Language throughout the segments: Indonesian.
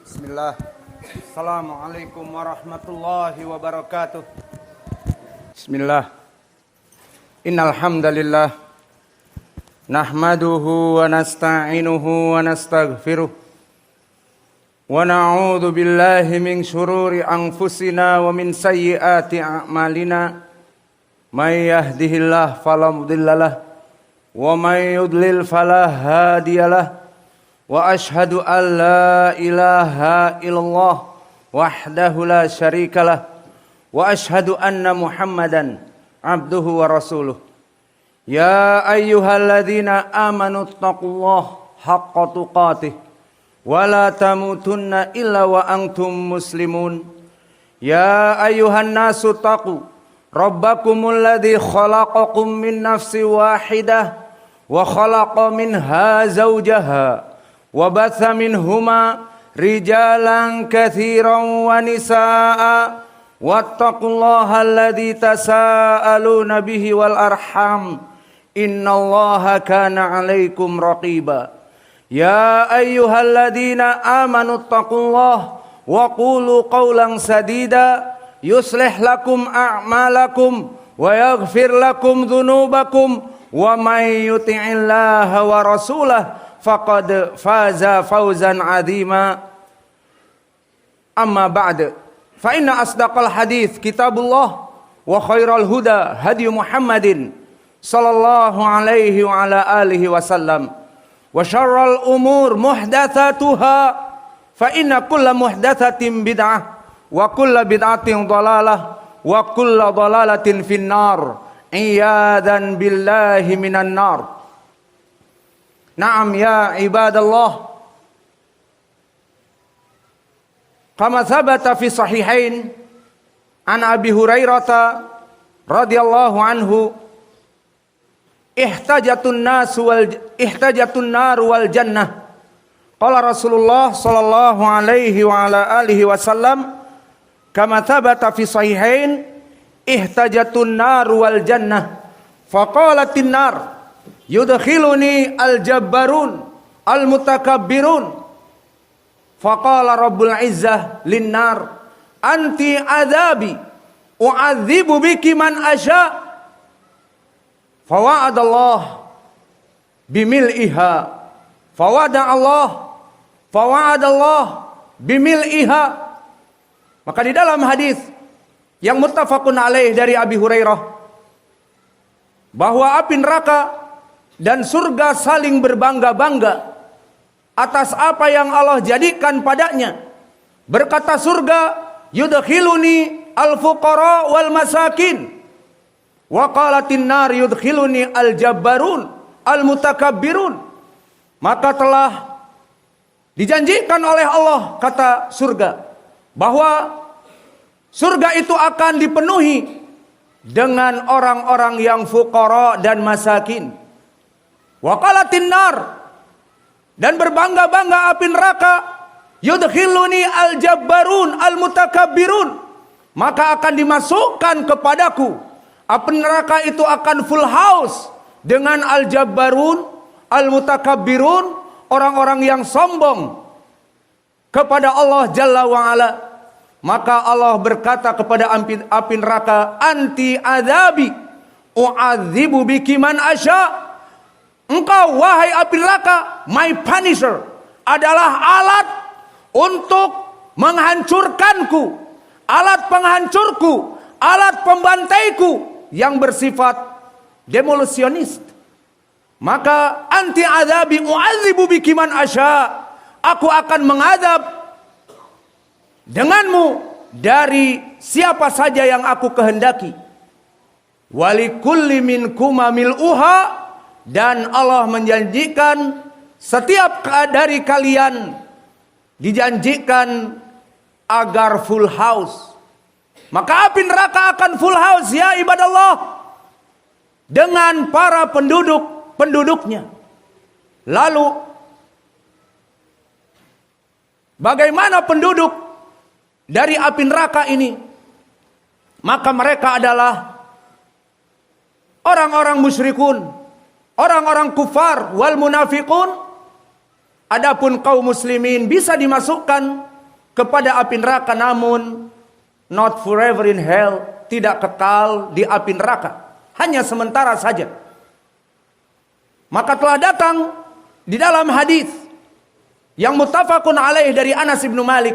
Bismillah. Assalamualaikum warahmatullahi wabarakatuh. Bismillah. Innal hamdalillah nahmaduhu wa nasta'inuhu wa nastaghfiruh wa na'udzu billahi min syururi anfusina wa min sayyiati a'malina. May yahdihillahu fala mudhillalah wa may yudlil fala hadiyalah. Wa ashhadu an la ilaha illallah wahdahu la syarikalah wa ashhadu anna Muhammadan abduhu wa rasuluh. Ya ayyuhalladzina amanu taqullaha haqqa tuqatih wa la tamutunna illa wa antum muslimun. Ya ayyuhan nasu taqu rabbakumul ladzi khalaqakum min nafsin wahidah wa khalaqa minha zawjaha wa batha minhuma rijalan katsiran wa nisaa wattaqullaha alladzi tasaaluna bihi wal arham innallaha kana 'alaikum raqiba. Ya ayyuhalladzina amanu taqullaha wa qulu qawlan sadida yuslih lakum a'malakum wa yaghfir lakum dhunubakum wa may yuti'illaha wa rasulahu faqad faza fawzan 'azima. Amma ba'd, fa inna asdaqal hadits kitabullah wa khairal huda hadi Muhammadin sallallahu alaihi wa ala alihi wasallam wa syarral umur muhdatsatuha fa inna kulla muhdatsatin bid'ah wa kulla bid'atin dhalalah wa kulla dhalalatin finnar iyadan billahi minan nar. Naam ya ibadallah, kama thabata fi sahihain an Abi Hurairah radhiyallahu anhu ihtajatun nar wal jannah. Qala Rasulullah sallallahu alaihi wa ala alihi wasallam kama thabata fi sahihain ihtajatun nar wal jannah faqalatin nar yudkhiluni al-jabbarun al-mutakabbirun faqala rabbul izzah lin-nar anti adzabi u'adzibu biki man asya fawa'adallah bimil'iha fawa'adallah bimil'iha. Maka di dalam hadis yang muttafaqun alaih dari Abi Hurairah bahwa api neraka dan surga saling berbangga-bangga atas apa yang Allah jadikan padanya. Berkata surga, yudkhiluni al-fuqara wal masakin. Wa qalatin nar yudkhiluni al-jabbarun al-mutakabbirun. Maka telah dijanjikan oleh Allah, kata surga, bahwa surga itu akan dipenuhi dengan orang-orang yang fuqara dan masakin. Wa qalatin nar, dan berbangga-bangga api neraka, yudkhiluni al-jabbarun al-mutakabbirun, maka akan dimasukkan kepadaku. Api neraka itu akan full house dengan al-jabbarun al-mutakabbirun, orang-orang yang sombong kepada Allah Jalla wa Ala. Maka Allah berkata kepada api neraka, anti adzabi u'adzibu biki man asya. Engkau wahai api neraka, my punisher, adalah alat untuk menghancurkanku, alat penghancurku, alat pembantaiku yang bersifat demolisionis. Maka anti adzabi u'adzibu biki man asya. Aku akan mengadab denganmu dari siapa saja yang aku kehendaki. Walikulli minkuma mil'uha, dan Allah menjanjikan setiap dari kalian dijanjikan agar full house. Maka api neraka akan full house ya ibadallah dengan para penduduknya. Lalu bagaimana penduduk dari api neraka ini? Maka mereka adalah orang-orang musyrikun, orang-orang kufar wal munafiqun. Adapun kaum muslimin bisa dimasukkan kepada api neraka, namun not forever in hell, tidak kekal di api neraka, hanya sementara saja. Maka telah datang di dalam hadis yang muttafaqun alaih dari Anas bin Malik,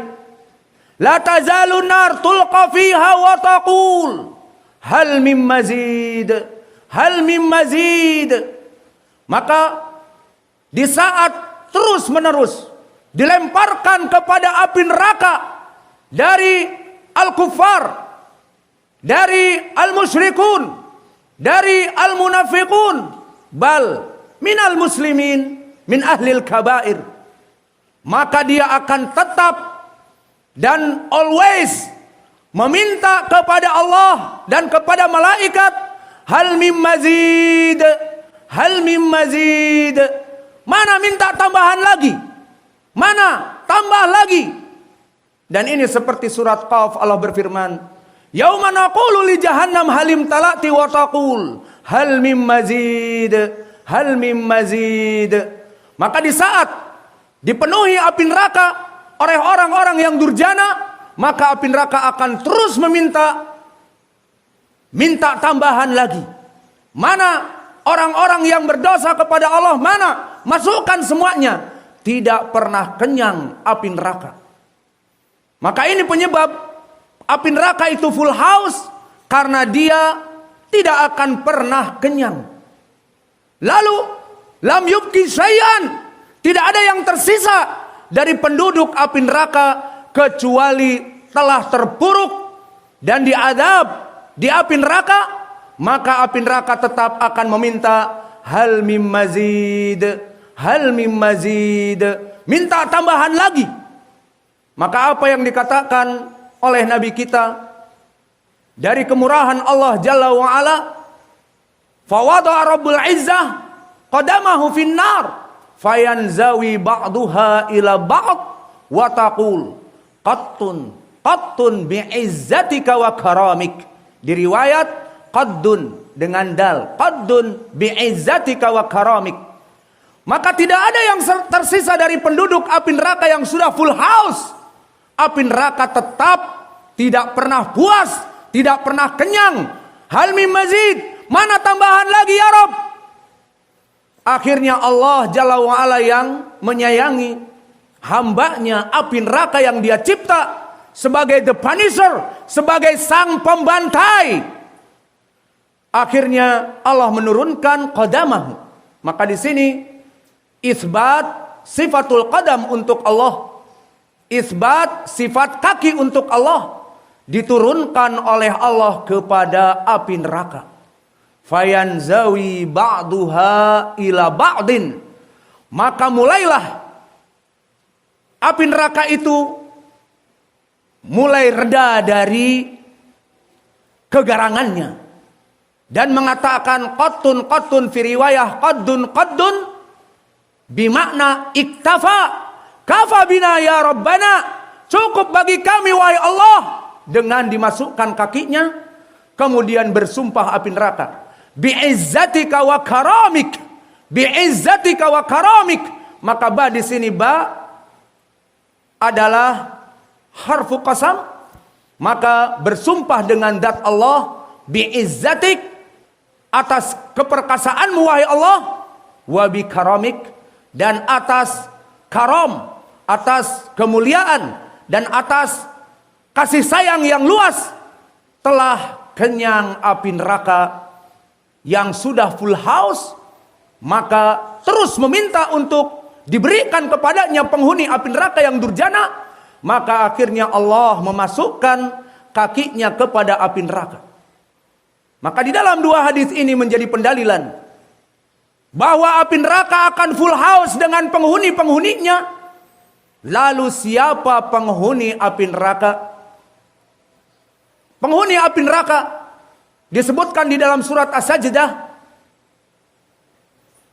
la tazalu nar tulqa fiha wa taqul hal mim mazid, hal mim mazid. Maka di saat terus menerus dilemparkan kepada api neraka dari al-kuffar, dari al-musyrikun, dari al-munafiqun, bal minal muslimin, min ahlil kabair, maka dia akan tetap dan always meminta kepada Allah dan kepada malaikat, hal mim mazid, hal mim mazid. Mana minta tambahan lagi? Mana tambah lagi? Dan ini seperti surat Qaf, Allah berfirman, yauma naqulu li jahannam halim talati wa taqul hal mim mazid, hal mim mazid. Maka di saat dipenuhi api neraka oleh orang-orang yang durjana, maka api neraka akan terus minta tambahan lagi. Mana orang-orang yang berdosa kepada Allah, mana? Masukkan semuanya. Tidak pernah kenyang api neraka. Maka ini penyebab api neraka itu full house, karena dia tidak akan pernah kenyang. Lalu lam yubqi syai'an, tidak ada yang tersisa dari penduduk api neraka kecuali telah terpuruk dan diadab di api neraka. Maka api neraka tetap akan meminta hal mim mazid, hal mim mazid, minta tambahan lagi. Maka apa yang dikatakan oleh Nabi kita dari kemurahan Allah Jalla wa Ala, fawada'a Rabbul Izzah qadamahu finnar fayanzawi ba'duha ila ba'd wa taqul qattun bi'izzatika wa karamik. Di riwayat qaddun dengan dal, qaddun bi'izzatika wa karamik. Maka tidak ada yang tersisa dari penduduk api neraka yang sudah full house. Api neraka tetap tidak pernah puas, tidak pernah kenyang. Hal mim mazid, mana tambahan lagi ya Rabb? Akhirnya Allah Jalla wa Ala yang menyayangi hambanya api neraka yang dia cipta sebagai the punisher, sebagai sang pembantai. Akhirnya Allah menurunkan qadamahu. Maka di sini isbat sifatul qadam untuk Allah, isbat sifat kaki untuk Allah, diturunkan oleh Allah kepada api neraka. Fayanzawi ba'duha ila ba'din, maka mulailah api neraka itu mulai reda dari kegarangannya dan mengatakan qattun fi riwayah qaddun bimakna iktafa, kafa bina ya Rabbana, cukup bagi kami wahai Allah, dengan dimasukkan kakinya kemudian bersumpah api neraka, bi'izzatika wa karamik, bi'izzatika wa karamik. Maka ba di sini ba adalah harfu qasam, maka bersumpah dengan zat Allah, bi'izzatik, atas keperkasaanmu wahai Allah, wa bi karamik, dan atas karam, atas kemuliaan dan atas kasih sayang yang luas, telah kenyang api neraka yang sudah full house. Maka terus meminta untuk diberikan kepadanya penghuni api neraka yang durjana. Maka akhirnya Allah memasukkan kakinya kepada api neraka. Maka di dalam dua hadis ini menjadi pendalilan bahwa api neraka akan full house dengan penghuni-penghuninya. Lalu siapa penghuni api neraka? Penghuni api neraka disebutkan di dalam surat As-Sajdah,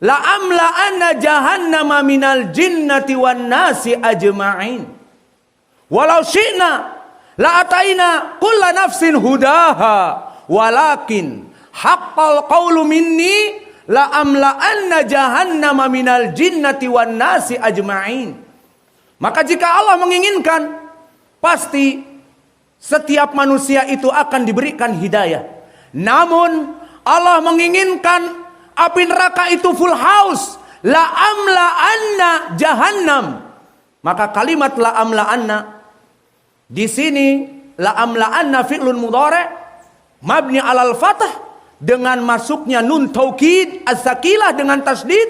la amla anna jahannama minal jinnati wan nasi ajma'in walau syi'na la ataina kulla nafsin hudaha walakin haqqal qawlu minni la amla anna jahannama minal jinnati wan nasi ajma'in. Maka jika Allah menginginkan, pasti setiap manusia itu akan diberikan hidayah. Namun Allah menginginkan api neraka itu full house. La amla anna jahannam. Maka kalimat la amla anna di sini la amla anna fi'lun mudhari' mabni alal fathah dengan masuknya nun taukid as-sakilah dengan tasdid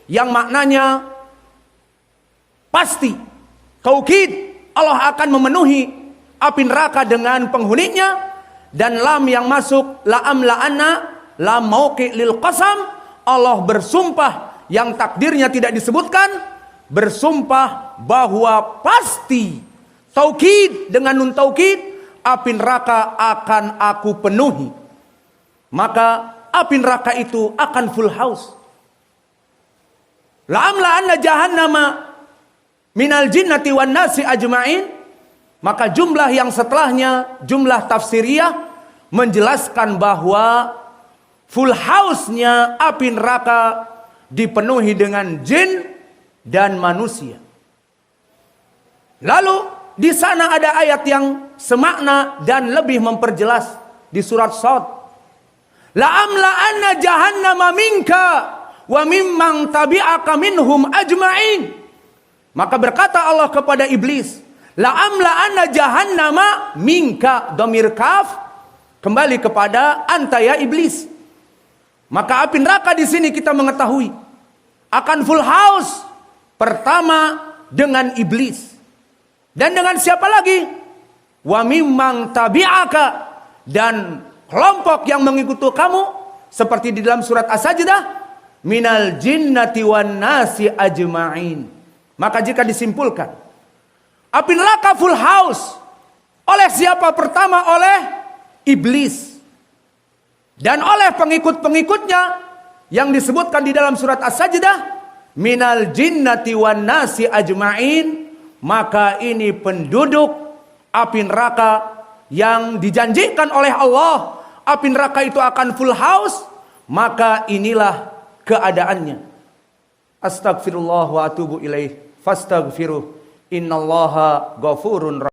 yang maknanya pasti. Taukid, Allah akan memenuhi api neraka dengan penghuninya. Dan lam yang masuk la amla anna lam mauqi lil qasam, Allah bersumpah yang takdirnya tidak disebutkan, bersumpah bahwa pasti taukid dengan nun taukid api neraka akan aku penuhi. Maka api neraka itu akan full house. La amla anna jahannama minal jinnati wan nasi ajma'in. Maka jumlah yang setelahnya, jumlah tafsiriyah menjelaskan bahwa full house-nya api neraka dipenuhi dengan jin dan manusia. Lalu di sana ada ayat yang semakna dan lebih memperjelas di surat Shad. La amla anna jahannama minka wa mimman tabi'aka minhum ajma'in. Maka berkata Allah kepada iblis, la amla anna jahannama minka, dhamir kaf kembali kepada anta ya iblis. Maka api neraka di sini kita mengetahui akan full house. Pertama dengan iblis. Dan dengan siapa lagi? Wa mimman tabi'aka, dan kelompok yang mengikuti kamu seperti di dalam surat As-Sajdah, minal jinnati wan nasi ajma'in. Maka jika disimpulkan api neraka full house oleh siapa? Pertama oleh iblis dan oleh pengikut-pengikutnya yang disebutkan di dalam surat As-Sajdah, minal jinnati wan nasi ajma'in. Maka ini penduduk api neraka yang dijanjikan oleh Allah, api neraka itu akan full house. Maka inilah keadaannya. Astagfirullah wa atubu ilaih. Fastaghfiruh. Innallaha ghafurun rahim.